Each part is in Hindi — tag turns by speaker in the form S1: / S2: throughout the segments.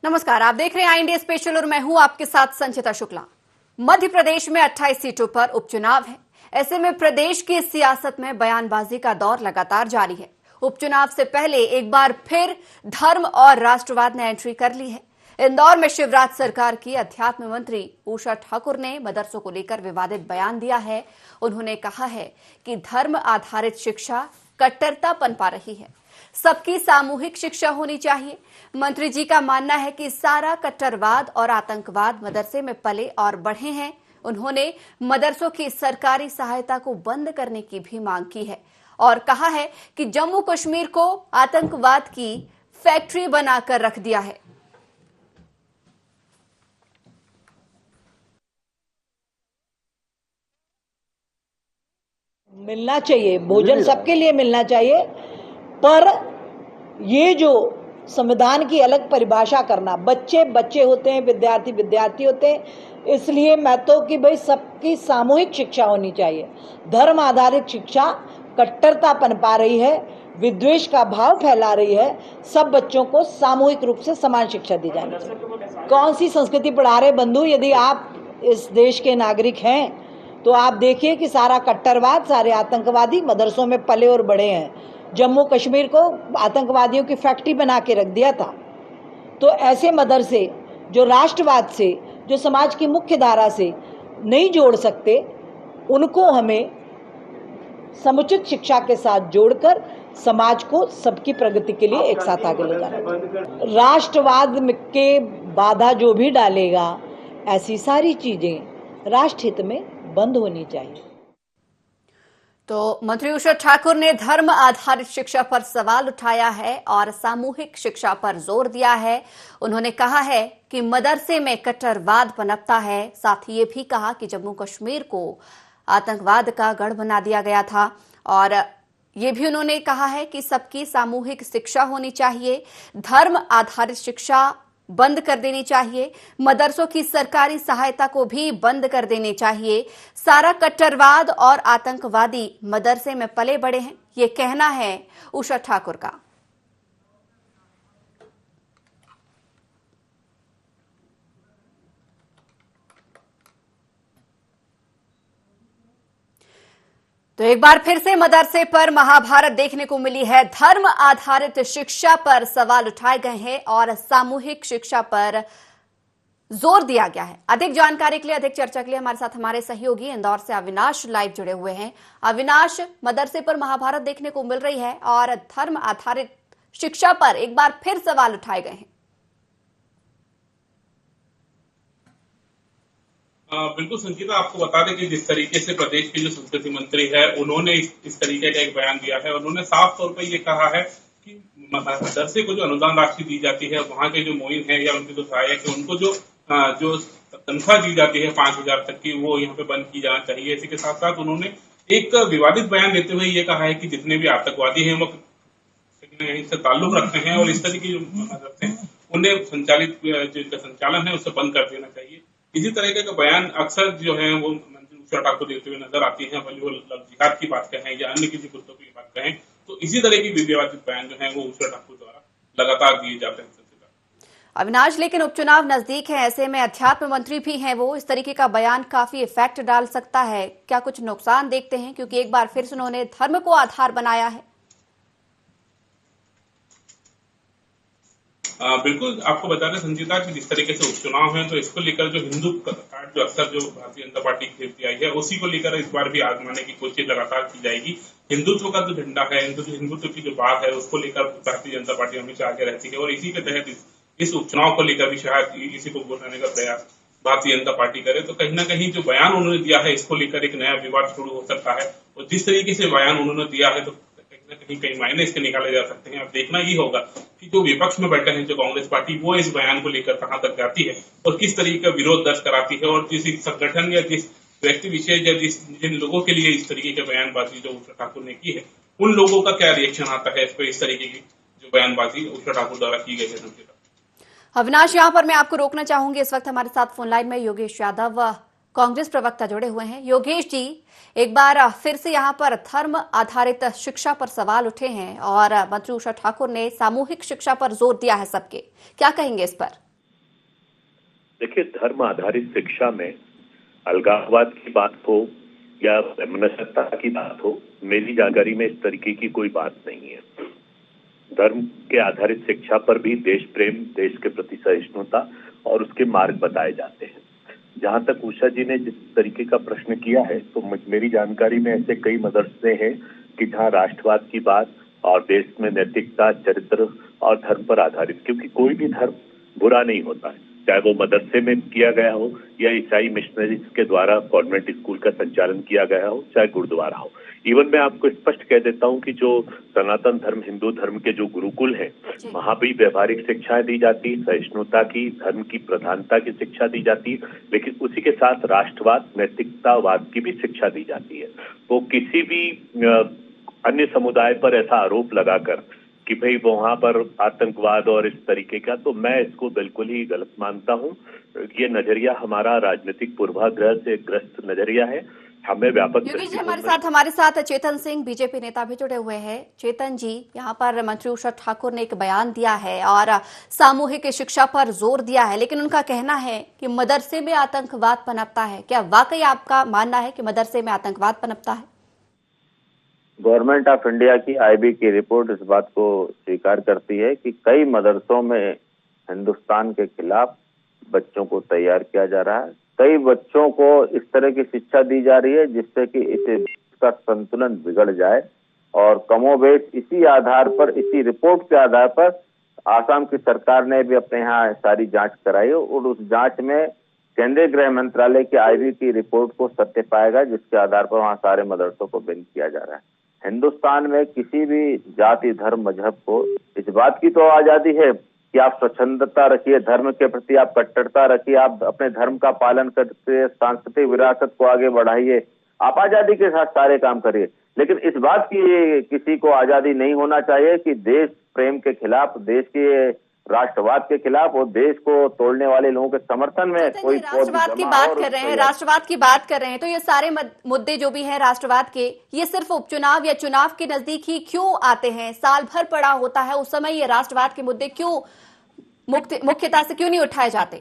S1: नमस्कार, आप देख रहे हैं इंडिया स्पेशल और मैं हूं आपके साथ संचिता शुक्ला। मध्य प्रदेश में 28 सीटों पर उपचुनाव है। ऐसे में प्रदेश की सियासत में बयानबाजी का दौर लगातार जारी है। उपचुनाव से पहले एक बार फिर धर्म और राष्ट्रवाद ने एंट्री कर ली है। इंदौर में शिवराज सरकार की अध्यात्म मंत्री उषा ठाकुर ने मदरसों को लेकर विवादित बयान दिया है। उन्होंने कहा है कि धर्म आधारित शिक्षा कट्टरता पनपा रही है, सबकी सामूहिक शिक्षा होनी चाहिए। मंत्री जी का मानना है कि सारा कट्टरवाद और आतंकवाद मदरसे में पले और बढ़े हैं। उन्होंने मदरसों की सरकारी सहायता को बंद करने की भी मांग की है और कहा है कि जम्मू कश्मीर को आतंकवाद की फैक्ट्री बनाकर रख दिया है।
S2: मिलना चाहिए, भोजन सबके लिए मिलना चाहिए, पर ये जो संविधान की अलग परिभाषा करना, बच्चे बच्चे होते हैं, विद्यार्थी विद्यार्थी होते हैं, इसलिए मैं तो कि भाई सबकी सामूहिक शिक्षा होनी चाहिए। धर्म आधारित शिक्षा कट्टरता पनपा रही है, विद्वेष का भाव फैला रही है। सब बच्चों को सामूहिक रूप से समान शिक्षा दी जानी चाहिए। कौन सी संस्कृति पढ़ा रहे बंधु? यदि आप इस देश के नागरिक हैं तो आप देखिए कि सारा कट्टरवाद, सारे आतंकवादी मदरसों में पले और बड़े हैं। जम्मू कश्मीर को आतंकवादियों की फैक्ट्री बना के रख दिया था। तो ऐसे मदरसे जो राष्ट्रवाद से, जो समाज की मुख्य धारा से नहीं जोड़ सकते, उनको हमें समुचित शिक्षा के साथ जोड़कर समाज को सबकी प्रगति के लिए एक साथ आगे ले जाना। राष्ट्रवाद के बाधा जो भी डालेगा, ऐसी सारी चीजें राष्ट्र हित में बंद होनी चाहिए।
S1: तो मंत्री उषा ठाकुर ने धर्म आधारित शिक्षा पर सवाल उठाया है और सामूहिक शिक्षा पर जोर दिया है। उन्होंने कहा है कि मदरसे में कट्टरवाद पनपता है। साथ ही ये भी कहा कि जम्मू कश्मीर को आतंकवाद का गढ़ बना दिया गया था और ये भी उन्होंने कहा है कि सबकी सामूहिक शिक्षा होनी चाहिए, धर्म आधारित शिक्षा बंद कर देनी चाहिए, मदरसों की सरकारी सहायता को भी बंद कर देनी चाहिए। सारा कट्टरवाद और आतंकवादी मदरसे में पले बड़े हैं, ये कहना है उषा ठाकुर का। तो एक बार फिर से मदरसे पर महाभारत देखने को मिली है। धर्म आधारित शिक्षा पर सवाल उठाए गए हैं और सामूहिक शिक्षा पर जोर दिया गया है। अधिक जानकारी के लिए, अधिक चर्चा के लिए हमारे साथ हमारे सहयोगी इंदौर से अविनाश लाइव जुड़े हुए हैं। अविनाश, मदरसे पर महाभारत देखने को मिल रही है और धर्म आधारित शिक्षा पर एक बार फिर सवाल उठाए गए हैं।
S3: बिल्कुल संगीता, आपको बता दें कि जिस तरीके से प्रदेश के जो संस्कृति मंत्री है, उन्होंने इस तरीके का एक बयान दिया है। उन्होंने साफ तौर पर ये कहा है कि मदरसे को जो अनुदान राशि दी जाती है, वहाँ के जो मोइन है या उनके जो सहायक है, उनको जो तनख्वाह दी जाती है 5,000 तक की, वो यहाँ पे बंद की जाना चाहिए। इसी के साथ साथ उन्होंने एक विवादित बयान देते हुए ये कहा है कि जितने भी आतंकवादी हैं वो कहीं से ताल्लुक रखते हैं और इस तरह की जो मदरसे हैं उन्हें संचालित जिनका संचालन है उसे बंद कर देना चाहिए। इसी तरीके का बयान अक्सर जो है वो मंत्री उषा ठाकुर देते हुए नजर आती है, भले वो जिहाद की बात कहें या अन्य किसी मुद्दों की बात कहें। तो इसी तरह की विवादित बयान जो है वो उषा ठाकुर द्वारा लगातार दिए जाते हैं।
S1: अविनाश, लेकिन उपचुनाव नजदीक है, ऐसे में अध्यात्म मंत्री भी हैं, वो इस तरीके का बयान काफी इफेक्ट डाल सकता है। क्या कुछ नुकसान देखते हैं, क्योंकि एक बार फिर से उन्होंने धर्म को आधार बनाया है?
S3: बिल्कुल, आपको बता दें संजीता कि जिस तरीके से उपचुनाव है, तो इसको लेकर जो हिंदू कार्ड जो अक्सर जो भारतीय जनता पार्टी खेलती आई है, उसी को लेकर इस बार भी आजमाने की कोशिश लगातार की जाएगी। हिंदुत्व का जो झंडा है, हिंदुत्व की जो बात है, उसको लेकर भारतीय जनता पार्टी हमेशा आगे रहती है और इसी के तहत इस उपचुनाव को लेकर भी शायद इसी को बोलने का प्रयास भारतीय जनता पार्टी करे। तो कहीं ना कहीं जो बयान उन्होंने दिया है, इसको लेकर एक नया विवाद शुरू हो सकता है और जिस तरीके से बयान उन्होंने दिया है, तो कहीं मायने इसके निकाले जा सकते हैं। अब देखना ही होगा कि जो विपक्ष में बैठे हैं जो कांग्रेस पार्टी, वो इस बयान को लेकर कहां तक जाती है और किस तरीके का विरोध दर्ज कराती है और जिस संगठन या जिस व्यक्ति विशेष या जिन लोगों के लिए इस तरीके के बयानबाजी जो उषा ठाकुर ने की है, उन लोगों का क्या रिएक्शन आता है इस पर, इस तरीके की जो बयानबाजी उषा ठाकुर द्वारा की गई है।
S1: अविनाश, यहां पर मैं आपको रोकना चाहूंगी। इस वक्त हमारे साथ फोन लाइन में योगेश यादव, कांग्रेस प्रवक्ता, जुड़े हुए हैं। योगेश जी, एक बार फिर से यहां पर धर्म आधारित शिक्षा पर सवाल उठे हैं और मंत्री उषा ठाकुर ने सामूहिक शिक्षा पर जोर दिया है सबके, क्या कहेंगे इस पर?
S4: देखिए, धर्म आधारित शिक्षा में अलगाववाद की बात हो या मनुष्यता की बात हो, मेरी जानकारी में इस तरीके की कोई बात नहीं है। धर्म के आधारित शिक्षा पर भी देश प्रेम, देश के प्रति सहिष्णुता और उसके मार्ग बताए जाते हैं। जहां तक उषा जी ने जिस तरीके का प्रश्न किया है, तो मेरी जानकारी में ऐसे कई मदरसे हैं कि जहां राष्ट्रवाद की बात और देश में नैतिकता, चरित्र और धर्म पर आधारित, क्योंकि कोई भी धर्म बुरा नहीं होता है, चाहे वो मदरसे में किया गया हो या ईसाई मिशनरीज के द्वारा कॉन्वेंट स्कूल का संचालन किया गया हो, चाहे गुरुद्वारा हो। इवन मैं आपको स्पष्ट कह देता हूं कि जो सनातन धर्म, हिंदू धर्म के जो गुरुकुल हैं, वहां भी व्यवहारिक शिक्षाएं दी जाती, सहिष्णुता की, धर्म की प्रधानता की शिक्षा दी जाती, लेकिन उसी के साथ राष्ट्रवाद, नैतिकतावाद की भी शिक्षा दी जाती है। तो किसी भी अन्य समुदाय पर ऐसा आरोप लगाकर कि भाई वहां पर आतंकवाद और इस तरीके का, तो मैं इसको बिल्कुल ही गलत मानता हूं। ये नजरिया हमारा राजनीतिक पूर्वाग्रह से ग्रस्त नजरिया है। हमें व्यापक
S1: योगेश जी हमारे साथ चेतन सिंह बीजेपी नेता भी जुड़े हुए हैं। चेतन जी, यहाँ पर मंत्री उषा ठाकुर ने एक बयान दिया है और सामूहिक शिक्षा पर जोर दिया है, लेकिन उनका कहना है कि मदरसे में आतंकवाद पनपता है। क्या वाकई आपका मानना है कि मदरसे में आतंकवाद पनपता है?
S5: गवर्नमेंट ऑफ इंडिया की आईबी की रिपोर्ट इस बात को स्वीकार करती है कि कई मदरसों में हिंदुस्तान के खिलाफ बच्चों को तैयार किया जा रहा है। कई बच्चों को इस तरह की शिक्षा दी जा रही है जिससे कि इसका संतुलन बिगड़ जाए, और कमोबेश इसी आधार पर, इसी रिपोर्ट के आधार पर आसाम की सरकार ने भी अपने यहाँ सारी जांच कराई और उस जांच में केंद्रीय गृह मंत्रालय की आईबी की रिपोर्ट को सत्य पाएगा, जिसके आधार पर वहाँ सारे मदरसों को बंद किया जा रहा है। हिंदुस्तान में किसी भी जाति, धर्म, मजहब को इस बात की तो आजादी है कि आप स्वच्छंदता रखिए, धर्म के प्रति आप कट्टरता रखिए, आप अपने धर्म का पालन करके सांस्कृतिक विरासत को आगे बढ़ाइए, आप आजादी के साथ सारे काम करिए। लेकिन इस बात की किसी को आजादी नहीं होना चाहिए कि देश प्रेम के खिलाफ, देश के राष्ट्रवाद के खिलाफ और देश को तोड़ने वाले लोगों के समर्थन में कोई
S1: राष्ट्रवाद की बात कर रहे हैं, राष्ट्रवाद की बात कर रहे हैं, तो ये सारे मुद्दे जो भी हैं राष्ट्रवाद के, ये सिर्फ उपचुनाव या चुनाव के नजदीक ही क्यों आते हैं? साल भर पड़ा होता है, उस समय ये राष्ट्रवाद के मुद्दे क्यों मुख्यता से क्यों नहीं उठाए जाते?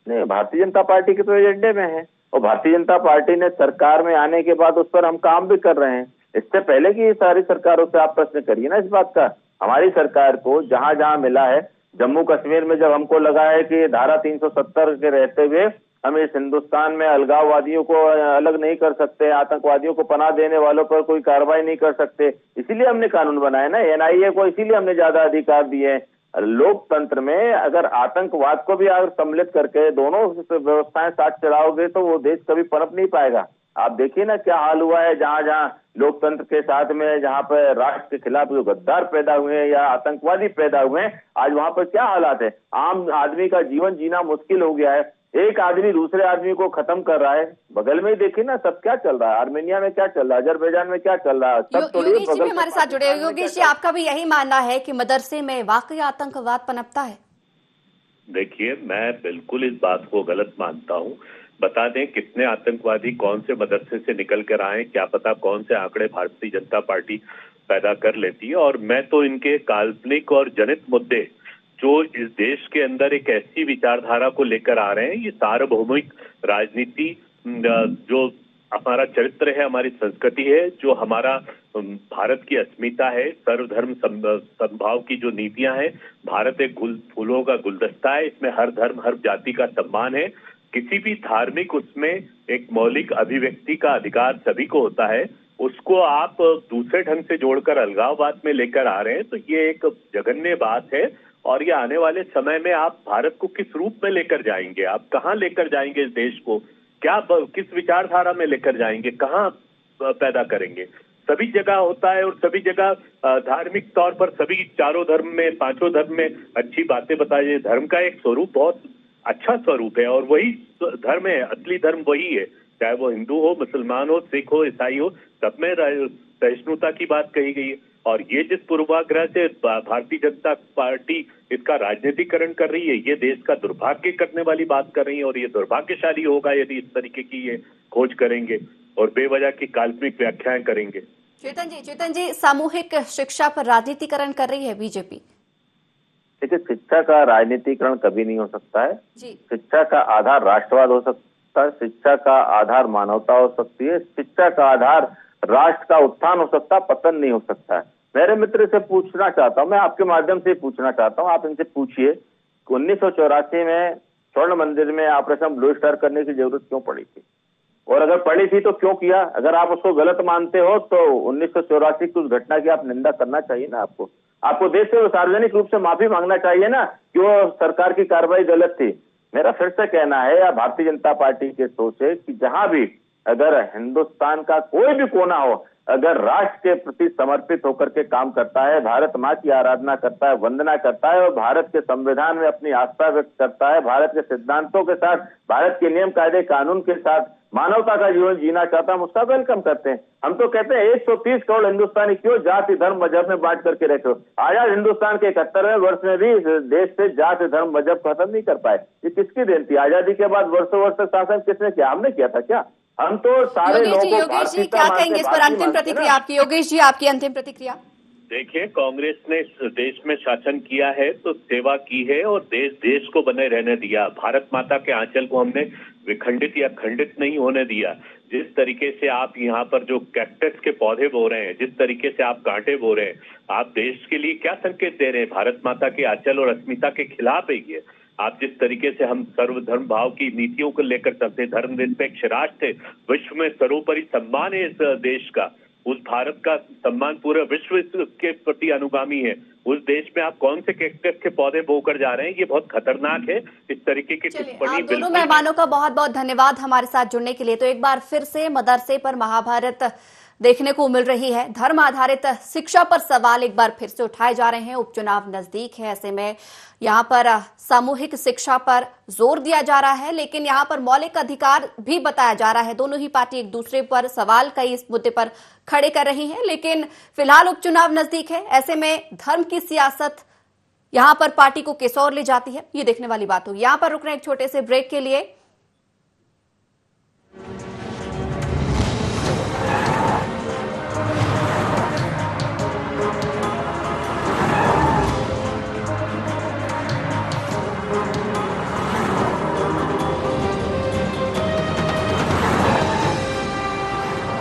S5: नहीं, भारतीय जनता पार्टी के तो एजेंडे में है, और भारतीय जनता पार्टी ने सरकार में आने के बाद उस पर हम काम भी कर रहे हैं। इससे पहले की सारी सरकारों से आप प्रश्न करिए ना इस बात का। हमारी सरकार को जहां जहां मिला है, जम्मू कश्मीर में जब हमको लगा है कि धारा 370 के रहते हुए हम इस हिंदुस्तान में अलगाववादियों को अलग नहीं कर सकते, आतंकवादियों को पनाह देने वालों पर कोई कार्रवाई नहीं कर सकते, इसीलिए हमने कानून बनाया ना, एनआईए को इसीलिए हमने ज्यादा अधिकार दिए हैं। लोकतंत्र में अगर आतंकवाद को भी अगर सम्मिलित करके दोनों व्यवस्थाएं साथ चलाओगे तो वो देश कभी पनप नहीं पाएगा। आप देखिए ना क्या हाल हुआ है जहां जहां लोकतंत्र के साथ में, जहां पर राष्ट्र के खिलाफ जो गद्दार पैदा हुए हैं या आतंकवादी पैदा हुए हैं, आज वहां पर क्या हालात है। आम आदमी का जीवन जीना मुश्किल हो गया है, एक आदमी दूसरे आदमी को खत्म कर रहा है। बगल में ही देखिए ना सब क्या चल रहा है, आर्मेनिया में क्या चल रहा है, अजरबैजान में क्या चल रहा है।
S1: योगेश जी भी हमारे साथ जुड़े। योगेश जी, आपका भी यही मानना है कि मदरसे में वाकई आतंकवाद पनपता है?
S4: देखिए, मैं बिल्कुल इस बात को गलत मानता हूं। बता दें कितने आतंकवादी कौन से मदरसे से निकल कर आए, क्या पता कौन से आंकड़े भारतीय जनता पार्टी पैदा कर लेती है। और मैं तो इनके काल्पनिक और जनित मुद्दे जो इस देश के अंदर एक ऐसी विचारधारा को लेकर आ रहे हैं, ये सार्वभौमिक राजनीति, जो हमारा चरित्र है, हमारी संस्कृति है, जो हमारा भारत की अस्मिता है, सर्वधर्म समभाव की जो नीतियां हैं, भारत एक फूलों का गुलदस्ता है, इसमें हर धर्म, हर जाति का सम्मान है। किसी भी धार्मिक उसमें एक मौलिक अभिव्यक्ति का अधिकार सभी को होता है, उसको आप दूसरे ढंग से जोड़कर अलगाववाद में लेकर आ रहे हैं, तो ये एक जघन्य बात है। और ये आने वाले समय में आप भारत को किस रूप में लेकर जाएंगे, आप कहां लेकर जाएंगे इस देश को, क्या किस विचारधारा में लेकर जाएंगे, कहां पैदा करेंगे। सभी जगह होता है और सभी जगह धार्मिक तौर पर सभी चारों धर्म में, पांचों धर्म में अच्छी बातें बताई। धर्म का एक स्वरूप बहुत अच्छा स्वरूप है और वही धर्म है, असली धर्म वही है, चाहे वो हिंदू हो, मुसलमान हो, सिख हो, ईसाई हो, सब में सहिष्णुता की बात कही गई है। और ये जिस पूर्वाग्रह से भारतीय जनता पार्टी इसका राजनीतिकरण कर रही है, ये देश का दुर्भाग्य करने वाली बात कर रही है। और ये दुर्भाग्यशाली होगा यदि इस तरीके की ये खोज करेंगे और बेवजह की काल्पनिक व्याख्याएं करेंगे।
S1: चेतन जी, सामूहिक शिक्षा पर राजनीतिकरण कर रही है बीजेपी?
S5: देखिए, शिक्षा का राजनीतिकरण कभी नहीं हो सकता है।
S1: जी।
S5: शिक्षा का आधार राष्ट्रवाद हो सकता है, शिक्षा का आधार मानवता हो सकती है, शिक्षा का आधार राष्ट्र का उत्थान हो सकता है, पतन नहीं हो सकता है। मेरे मित्र से पूछना चाहता हूं, मैं आपके माध्यम से पूछना चाहता हूं, आप इनसे पूछिए 1984 में स्वर्ण मंदिर में ऑपरेशन ब्लू स्टार करने की जरूरत क्यों पड़ी थी, और अगर पड़ी थी तो क्यों किया। अगर आप उसको गलत मानते हो तो 1984 की उस घटना की आप निंदा करना चाहिए ना। आपको देश से सार्वजनिक रूप से माफी मांगना चाहिए ना कि वो सरकार की कार्रवाई गलत थी। मेरा फिर से कहना है, या भारतीय जनता पार्टी के सोच है कि जहां भी अगर हिंदुस्तान का कोई भी कोना हो, अगर राष्ट्र के प्रति समर्पित होकर के काम करता है, भारत माँ की आराधना करता है, वंदना करता है और भारत के संविधान में अपनी आस्था व्यक्त करता है, भारत के सिद्धांतों के साथ, भारत के नियम कायदे कानून के साथ मानवता का जीवन जीना चाहता है, हम उसका वेलकम करते हैं। हम तो कहते हैं 130 करोड़ हिंदुस्तानी क्यों जाति धर्म मजहब में बांट करके रहते हो। आजाद हिंदुस्तान के 71वें वर्ष में भी देश से जाति धर्म मजहब खत्म नहीं कर पाए। ये किसकी देन थी? आजादी के बाद वर्षों वर्ष तक शासन किसने किया? हमने किया था क्या? हम तो सारे लोगों को
S1: योगेश जी क्या कहेंगे इस पर? अंतिम प्रतिक्रिया आपकी। योगेश जी, आपकी अंतिम प्रतिक्रिया।
S4: देखिए, कांग्रेस ने इस देश में शासन किया है तो सेवा की है और देश को बने रहने दिया। भारत माता के आंचल को हमने विखंडित या खंडित नहीं होने दिया। जिस तरीके से आप यहाँ पर जो कैक्टस के पौधे बो रहे हैं, जिस तरीके से आप कांटे बो रहे हैं, आप देश के लिए क्या संकेत दे रहे हैं? भारत माता के आंचल और अस्मिता के खिलाफ है ये। आप जिस तरीके से हम सर्वधर्म भाव की नीतियों को लेकर चलते, धर्मनिरपेक्ष राष्ट्र थे, विश्व में सर्वोपरि सम्मान है इस देश का, उस भारत का सम्मान पूरे विश्व के प्रति अनुगामी है। उस देश में आप कौन से कैक्टस के पौधे बोकर जा रहे हैं? ये बहुत खतरनाक है। इस तरीके की टिप्पणी
S1: आप दोनों मेहमानों का बहुत बहुत धन्यवाद हमारे साथ जुड़ने के लिए। तो एक बार फिर से मदरसे पर महाभारत देखने को मिल रही है। धर्म आधारित शिक्षा पर सवाल एक बार फिर से उठाए जा रहे हैं। उपचुनाव नजदीक है, ऐसे में यहाँ पर सामूहिक शिक्षा पर जोर दिया जा रहा है, लेकिन यहाँ पर मौलिक अधिकार भी बताया जा रहा है। दोनों ही पार्टी एक दूसरे पर सवाल कई इस मुद्दे पर खड़े कर रही हैं, लेकिन फिलहाल उपचुनाव नजदीक है। ऐसे में धर्म की सियासत यहाँ पर पार्टी को किस ओर ले जाती है, ये देखने वाली बात होगी। यहाँ पर रुक रहे एक छोटे से ब्रेक के लिए।